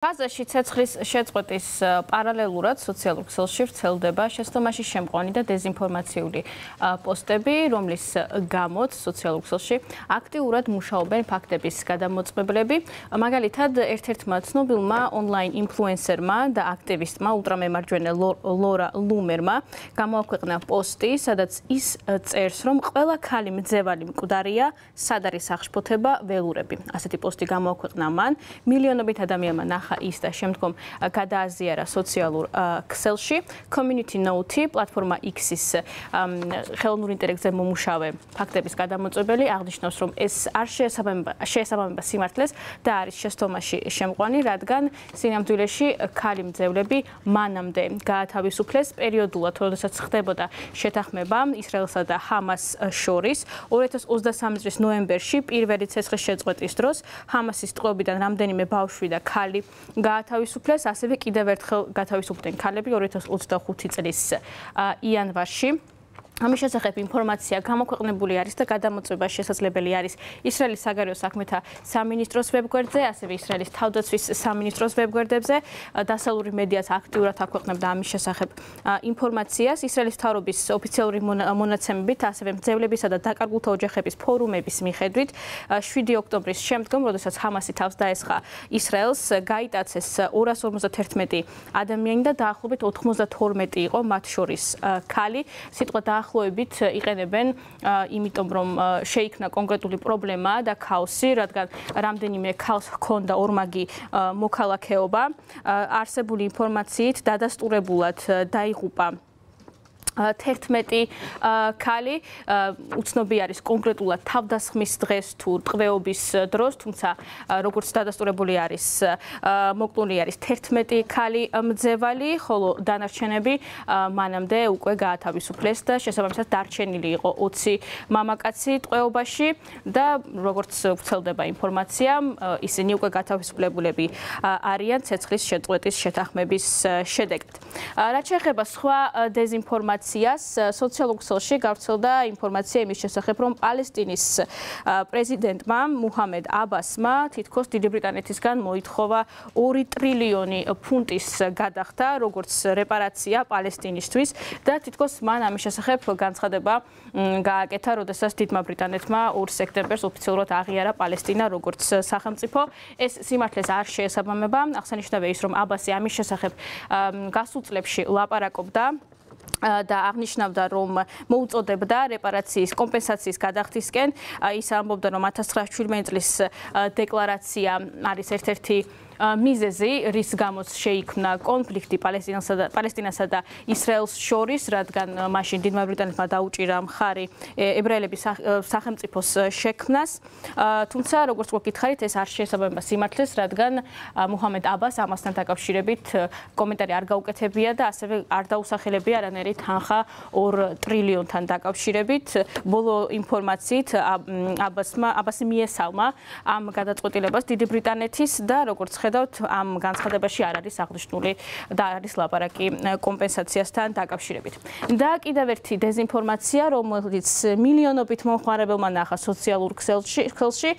Გაზაში ცეცხლის შეწყვეტის პარალელურად სოციალურ ქსელში ვრცელდება შეცდომაში შემყვანი და დეზინფორმაციული პოსტები, რომლის გამოც სოციალურ ქსელში აქტიურად მუშაობენ ფაქტების გადამოწმებლები. მაგალითად, ერთ-ერთმა ცნობილმა ონლაინ ინფლუენსერმა და აქტივისტმა ულტრამემარჯვენე ლორა ლუმერმა გამოაქვეყნა პოსტი, სადაც ის წერს, რომ ყველა ქალი მძევალი მკვდარია, სად არის აღშფოთება ველურები. ასეთი პოსტი გამოაქვეყნა მან, მილიონობით ადამიანმა ნახა ის და შემდგომ გადააზიარა სოციალურ ქსელში. Community Note პლატფორმა X-ის ხელოვნურ ინტელექტზე მომუშავე ფაქტების გადამოწმებელი აღნიშნავს, რომ ეს არ შეესაბამება სიმართლეს და არის შეცდომაში შემყვანი, რადგან სინამდვილეში ქალი მძევლები მანამდე გაათავისუფლეს პერიოდულად, როდესაც ხდებოდა შეთანხმება ისრაელსა და ჰამას შორის. 2023 წლის ნოემბერში პირველი ცეცხლის შეწყვეტის დროს ჰამასის ტყვეობიდან რამდენიმე ბავშვი და ქალი გაათავისუფლეს, ასევე კიდევ ერთხელ გათავისუფლდნენ ქალები 2025 წლის იანვარში. ამის შესახებ ინფორმაცია გამოქვეყნებული არის და გადამოწმება შესაძლებელი არის ისრაელის საგარეო საქმეთა სამინისტროს ვებგვერდზე, ასევე ისრაელის თავდაცვის სამინისტროს ვებგვერდებზე. დასავლური მედიაც აქტიურად აქვეყნებდა ამის შესახებ ინფორმაციას. ისრაელის მთავრობის ოფიციალური მონაცემებით, ასევე მძევლებისა და დაკარგულთა ოჯახების ფორუმების მიხედვით, 7 ოქტომბრის შემდგომ, როდესაც ჰამასი თავს დაესხა ისრაელს, გაიტაცეს 251 ადამიანი და დაახლოებით 92 იყო მათ შორის ქალი. სიტყვა დაახლოებით იყენებენ, იმიტომ რომ შეიქმნა კონკრეტული პრობლემა და ქაოსი, რადგან რამდენიმე ქალს ჰქონდა ორმაგი მოქალაქეობა. არსებული ინფორმაციით დადასტურებულად დაიღუპა 11 ქალი. უცნობი არის კონკრეტულად თავდასხმის დღეს თუ ტყვეობის დროს, თუმცა როგორც დადასტურებული არის, მოკლული არის 11 ქალი მძევალი, ხოლო დანარჩენები მანამდე უკვე გაათავისუფლეს და შესაბამისად დარჩენილი იყო 20 მამაკაცი ტყვეობაში და როგორც ვრცელდება ინფორმაცია, ისინი უკვე გათავისუფლებულები არიან ცეცხლის შეწყვეტის შეთანხმების შედეგად. რაც შეეხება სხვა დეზინფორმაციას, სოციალურ ქსელში გავრცელდა ინფორმაცია იმის შესახებ, რომ პალესტინის პრეზიდენტმა მუჰამედ აბასმა თითქოს დიდი ბრიტანეთისგან მოითხოვა 2 ტრილიონი ფუნტის გადახდა, როგორც რეპარაცია პალესტინისთვის და თითქოს მან ამის შესახებ განცხადება გააკეთა, როდესაც დიდმა ბრიტანეთმა 2 სექტემბერს ოფიციალურად აღიარა პალესტინა როგორც სახელმწიფო. ეს სიმართლეს არ შეესაბამება. აღსანიშნავია ის, რომ აბასი ამის შესახებ გასულ წლებში ლაპარაკობდა და აღნიშნავდა, რომ მოუწოდებდა რეპარაციის კომპენსაციის გადახდისკენ. ის ამბობდა, რომ 1917 წლის დეკლარაცია არის ერთ-ერთი მიზეზი, რის გამოც შეიქმნა კონფლიქტი პალესტინასა და ისრაელს შორის, რადგან მაშინ დიდმა ბრიტანეთმა დაუჭირა მხარი ებრაელების სახელმწიფოს შექმნას. თუმცა, როგორც გვაკითხარით, ეს არ შეესაბამება სიმართლეს, რადგან მუჰამედ აბას ამასთან დაკავშირებით კომენტარი არ გაუკეთებია და ასევე არ დაუსახელებია არანაირი თანხა 2 ტრილიონთან დაკავშირებით. ბოლო ინფორმაციით აბასი მიესალმა ამ გადაწყვეტილებას დიდი ბრიტანეთის და როგორც ამ განცხადებაში არ არის აღნიშნული და არ არის ლაპარაკი კომპენსაციასთან დაკავშირებით. და კიდევ ერთი დეზინფორმაცია, რომელიც მილიონობით მომხმარებელმა ნახა სოციალურ ქსელში,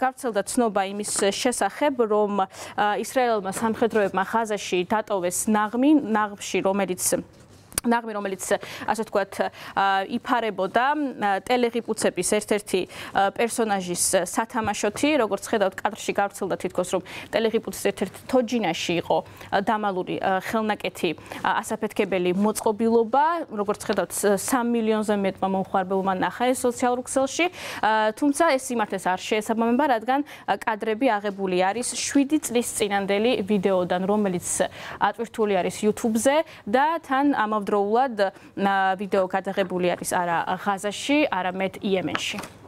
გავრცელდა ცნობა იმის შესახებ, რომ ისრაელმა სამხედროებმა ღაზაში დატოვეს ნაღმი, რომელიც ასე ვთქვათ, იფარებოდა ტელეღიპუცების ერთ-ერთი პერსონაჟის სათამაშოთი. როგორც ხედავთ, კადრში გავრცელდა თითქოს, რომ ტელეღიპუცის ერთ-ერთ თოჯინაში იყო დამალული ხელნაკეთი ასაფეთქებელი მოწყობილობა. როგორც ხედავთ, 3 მილიონზე მეტმა მომხმარებელმა ნახა ეს სოციალურ ქსელში. თუმცა ეს სიმართლეს არ შეესაბამება, რადგან კადრები აღებული არის 7 წლის წინანდელი ვიდეოდან, რომელიც ატვირთული არის YouTube-ზე და თან ამავდროულად ვიდეო გადაღებული არის არა ღაზაში, არამედ იემენში.